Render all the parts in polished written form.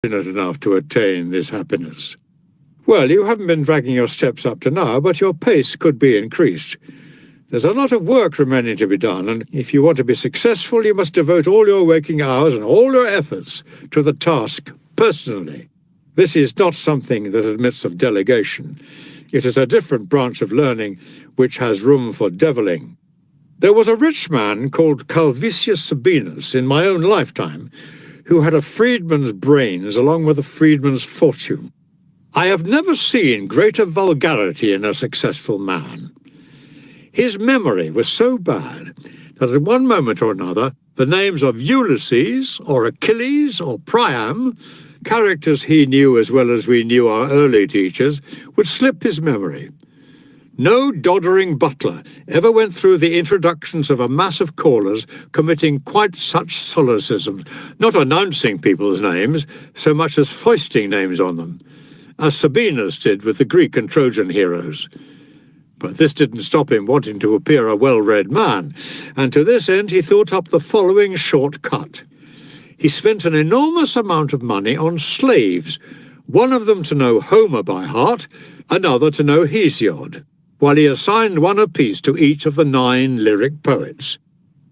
fortunate enough to attain this happiness. Well, you haven't been dragging your steps up to now, but your pace could be increased. There's a lot of work remaining to be done, and if you want to be successful, you must devote all your waking hours and all your efforts to the task personally. This is not something that admits of delegation. It is a different branch of learning which has room for deviling. There was a rich man called Calvisius Sabinus in my own lifetime who had a freedman's brains along with a freedman's fortune. I have never seen greater vulgarity in a successful man. His memory was so bad that at one moment or another the names of Ulysses or Achilles or Priam, characters he knew as well as we knew our early teachers, would slip his memory. No doddering butler ever went through the introductions of a mass of callers committing quite such solecisms, not announcing people's names so much as foisting names on them, as Sabinus did with the Greek and Trojan heroes. But this didn't stop him wanting to appear a well-read man, and to this end he thought up the following short-cut. He spent an enormous amount of money on slaves, one of them to know Homer by heart, another to know Hesiod, while he assigned one apiece to each of the 9 lyric poets.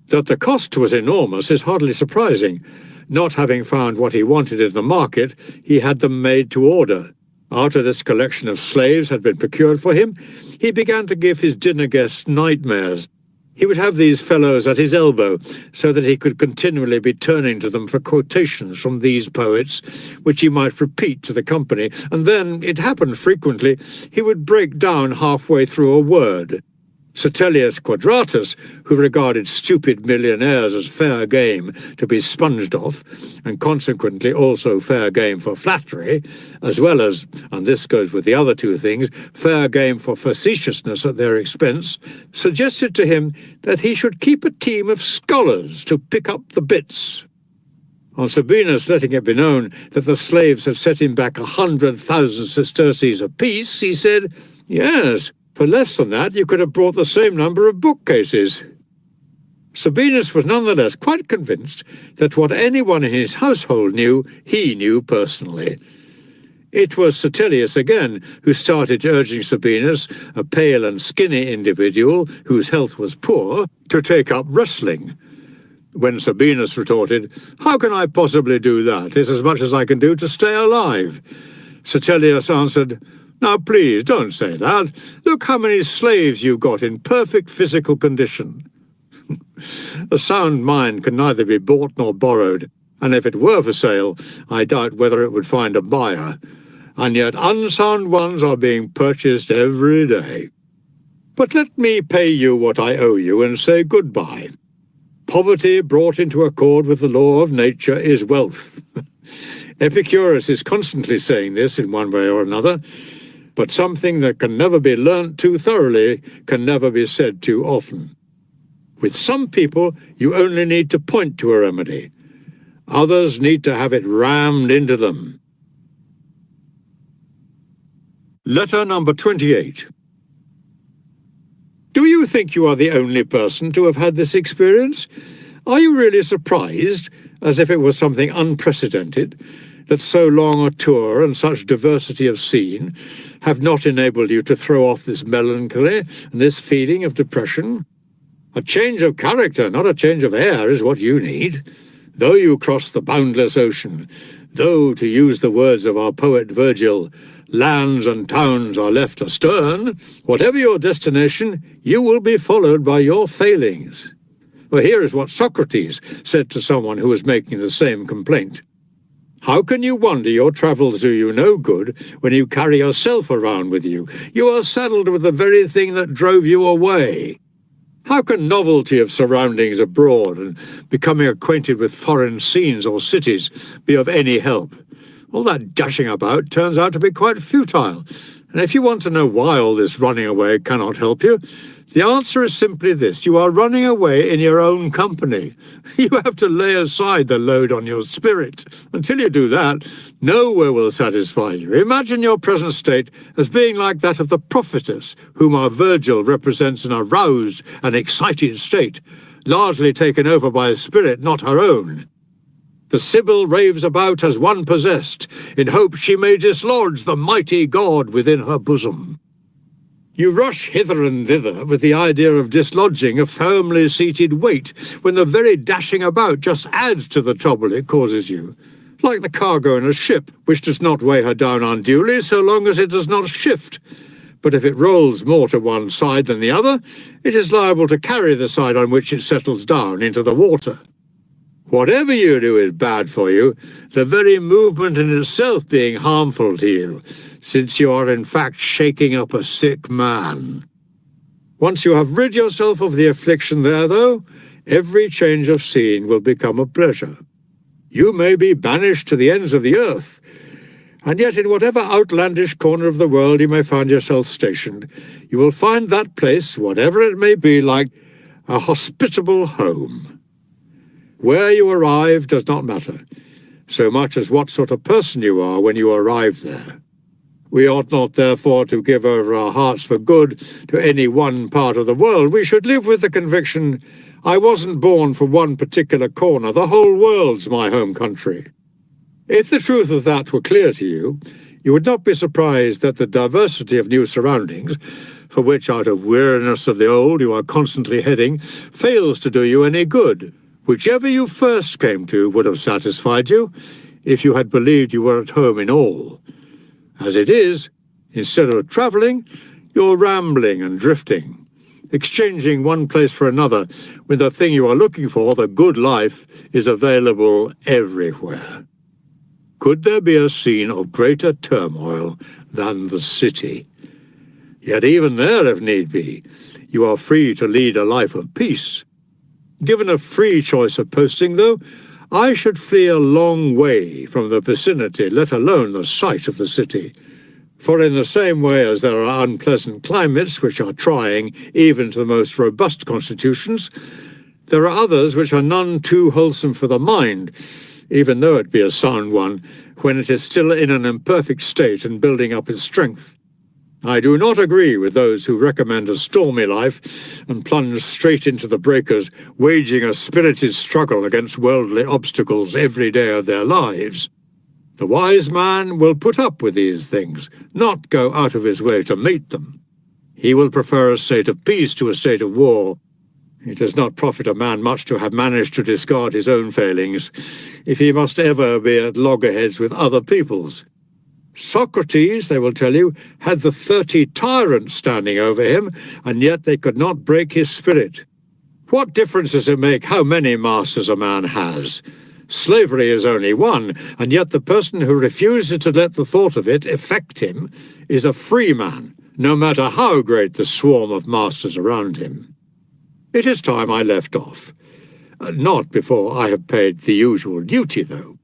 That the cost was enormous is hardly surprising. Not having found what he wanted in the market, he had them made to order. After this collection of slaves had been procured for him, he began to give his dinner guests nightmares. He would have these fellows at his elbow so that he could continually be turning to them for quotations from these poets, which he might repeat to the company, and then, it happened frequently, he would break down halfway through a word. Tertullius Quadratus, who regarded stupid millionaires as fair game to be sponged off, and consequently also fair game for flattery, as well as, and this goes with the other 2 things, fair game for facetiousness at their expense, suggested to him that he should keep a team of scholars to pick up the bits. On Sabinus letting it be known that the slaves had set him back 100,000 sesterces apiece, he said, "Yes, for less than that, you could have brought the same number of bookcases." Sabinus was nonetheless quite convinced that what anyone in his household knew, he knew personally. It was Tertullius again who started urging Sabinus, a pale and skinny individual whose health was poor, to take up wrestling. When Sabinus retorted, "How can I possibly do that? It's as much as I can do to stay alive." Tertullius answered, "Now please, don't say that. Look how many slaves you've got in perfect physical condition." A sound mind can neither be bought nor borrowed, and if it were for sale, I doubt whether it would find a buyer. And yet unsound ones are being purchased every day. But let me pay you what I owe you and say goodbye. Poverty brought into accord with the law of nature is wealth. Epicurus is constantly saying this in one way or another, but something that can never be learnt too thoroughly can never be said too often. With some people, you only need to point to a remedy. Others need to have it rammed into them. Letter number 28. Do you think you are the only person to have had this experience? Are you really surprised, as if it was something unprecedented, that so long a tour and such diversity of scene have not enabled you to throw off this melancholy and this feeling of depression? A change of character, not a change of air, is what you need. Though you cross the boundless ocean, though, to use the words of our poet Virgil, lands and towns are left astern, whatever your destination, you will be followed by your failings. Well, here is what Socrates said to someone who was making the same complaint. How can you wonder your travels do you no good when you carry yourself around with you? You are saddled with the very thing that drove you away. How can novelty of surroundings abroad and becoming acquainted with foreign scenes or cities be of any help? All that dashing about turns out to be quite futile, and if you want to know why all this running away cannot help you, the answer is simply this: you are running away in your own company. You have to lay aside the load on your spirit. Until you do that, nowhere will satisfy you. Imagine your present state as being like that of the prophetess, whom our Virgil represents in a roused and excited state, largely taken over by a spirit not her own. The Sibyl raves about as one possessed, in hope she may dislodge the mighty god within her bosom. You rush hither and thither with the idea of dislodging a firmly seated weight, when the very dashing about just adds to the trouble it causes you. Like the cargo in a ship, which does not weigh her down unduly so long as it does not shift. But if it rolls more to one side than the other, it is liable to carry the side on which it settles down into the water. Whatever you do is bad for you, the very movement in itself being harmful to you, since you are in fact shaking up a sick man. Once you have rid yourself of the affliction there, though, every change of scene will become a pleasure. You may be banished to the ends of the earth, and yet in whatever outlandish corner of the world you may find yourself stationed, you will find that place, whatever it may be, like a hospitable home. Where you arrive does not matter, so much as what sort of person you are when you arrive there. We ought not, therefore, to give over our hearts for good to any one part of the world. We should live with the conviction, I wasn't born for one particular corner. The whole world's my home country. If the truth of that were clear to you, you would not be surprised that the diversity of new surroundings, for which out of weariness of the old you are constantly heading, fails to do you any good. Whichever you first came to would have satisfied you, if you had believed you were at home in all. As it is, instead of travelling, you're rambling and drifting, exchanging one place for another, when the thing you are looking for, the good life, is available everywhere. Could there be a scene of greater turmoil than the city? Yet even there, if need be, you are free to lead a life of peace. Given a free choice of posting, though, I should flee a long way from the vicinity, let alone the sight of the city. For in the same way as there are unpleasant climates which are trying even to the most robust constitutions, there are others which are none too wholesome for the mind, even though it be a sound one, when it is still in an imperfect state and building up its strength. I do not agree with those who recommend a stormy life and plunge straight into the breakers, waging a spirited struggle against worldly obstacles every day of their lives. The wise man will put up with these things, not go out of his way to meet them. He will prefer a state of peace to a state of war. It does not profit a man much to have managed to discard his own failings, if he must ever be at loggerheads with other people's. Socrates, they will tell you, had the 30 tyrants standing over him, and yet they could not break his spirit. What difference does it make how many masters a man has? Slavery is only one, and yet the person who refuses to let the thought of it affect him is a free man, no matter how great the swarm of masters around him. It is time I left off. Not before I have paid the usual duty, though.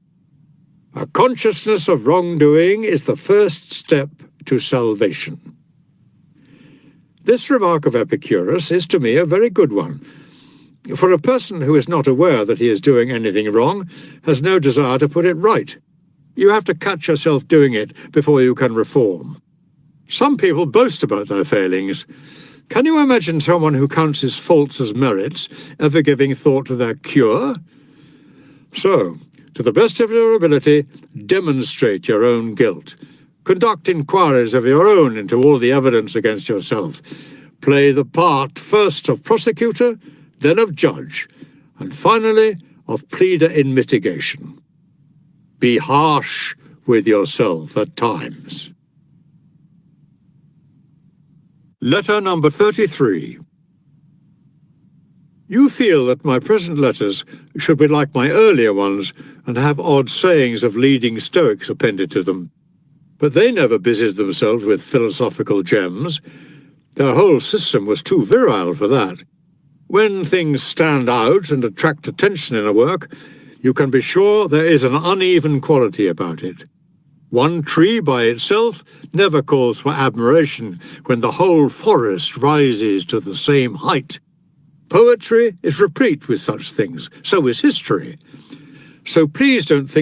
A consciousness of wrongdoing is the first step to salvation. This remark of Epicurus is to me a very good one, for a person who is not aware that he is doing anything wrong has no desire to put it right. You have to catch yourself doing it before you can reform. Some people boast about their failings. Can you imagine someone who counts his faults as merits ever giving thought to their cure? So, to the best of your ability, demonstrate your own guilt. Conduct inquiries of your own into all the evidence against yourself. Play the part first of prosecutor, then of judge, and finally of pleader in mitigation. Be harsh with yourself at times. Letter number 33. You feel that my present letters should be like my earlier ones and have odd sayings of leading Stoics appended to them. But they never busied themselves with philosophical gems. Their whole system was too virile for that. When things stand out and attract attention in a work, you can be sure there is an uneven quality about it. One tree by itself never calls for admiration when the whole forest rises to the same height. Poetry is replete with such things, so is history. So please don't think